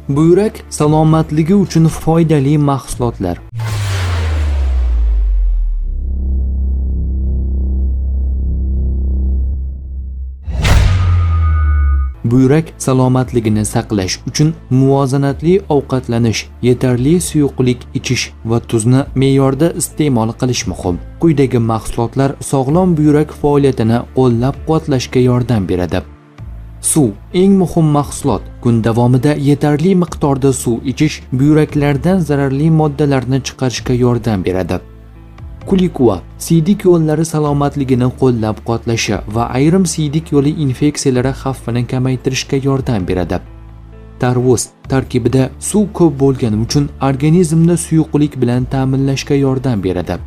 Buyrak salomatligi uchun foydali mahsulotlar. Buyrak salomatligini saqlash uchun muvozanatli ovqatlanish, yetarli suyuqlik ichish va tuzni me'yorda iste'mol qilish muhim. Quyidagi mahsulotlar sog'lom buyrak faoliyatini qo'llab-quvvatlashga yordam beradi. Suv eng muhim mahsulot. Kun davomida yetarli miqdorda suv ichish buyraklardan zararli moddalarni chiqarishga yordam beradi. Kulikuva siydik yo'llari salomatligini qo'llab-quvvatlashi va ayrim siydik yo'li infeksiyalari xavfini kamaytirishga yordam beradi. Tarvuz tarkibida suv ko'p bo'lgani uchun organizmni suyuqlik bilan ta'minlashga yordam beradi.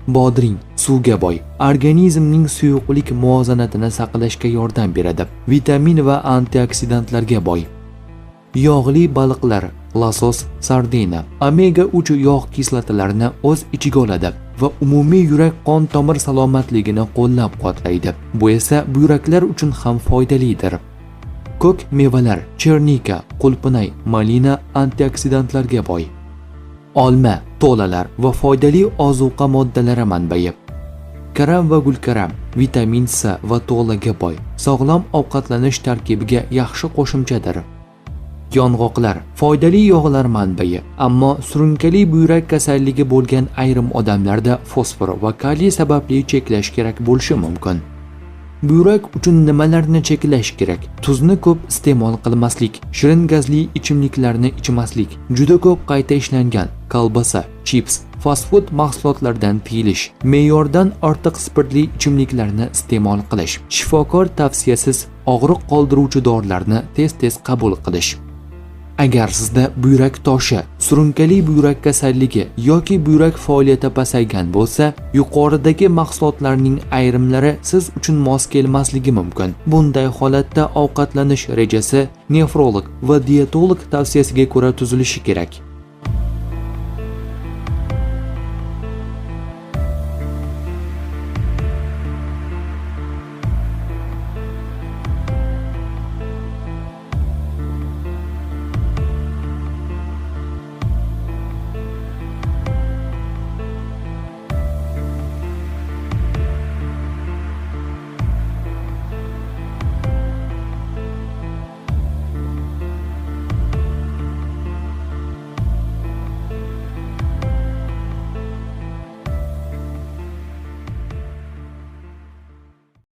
Bodring suvga boy, organizmning suyuqlik muvozanatini saqlashga yordam beradi. Vitamin va antioksidantlarga boy. Yog'li baliqlar, losos, sardina, omega 3 yog' kislotalarini o'z ichiga oladi va umumiy yurak-qon tomir salomatligini qo'llab-quvvatlaydi. Bu esa buyraklar uchun ham foydalidir. Ko'k mevalar, chernika, qulpinay, malina antioksidantlarga boy. Olma, to'lalar va foydali ozuqa moddalari manbai. Karam va gulkaram vitamin C va to'laga boy. Sog'lom ovqatlanish tarkibiga yaxshi qo'shimchadir. Yong'oqlar foydali yog'lar manbai, ammo surunkali buyrak kasalligi bo'lgan ayrim odamlarda fosfor va kaliy sababli cheklash kerak bo'lishi mumkin. Buyrak uchun nimalarni cheklash kerak? Tuzni ko'p iste'mol qilmaslik, shirin gazli ichimliklarni ichmaslik, juda ko'p qayta ishlangan kolbasa, chips, fast food mahsulotlaridan tiyilish, me'yordan ortiq spirtli ichimliklarni iste'mol qilish, shifokor tavsiyasiz og'riq qoldiruvchi dorilarni tez-tez qabul qilish. Agar sizda buyrak toshi, surunkali buyrak kasalligi yoki buyrak faoliyati pasaygan bo'lsa, yuqoridagi mahsulotlarning ayrimlari siz uchun mos kelmasligi mumkin. Bunday holatda ovqatlanish rejasi nefrolog va dietolog tavsiyasiga ko'ra tuzilishi kerak.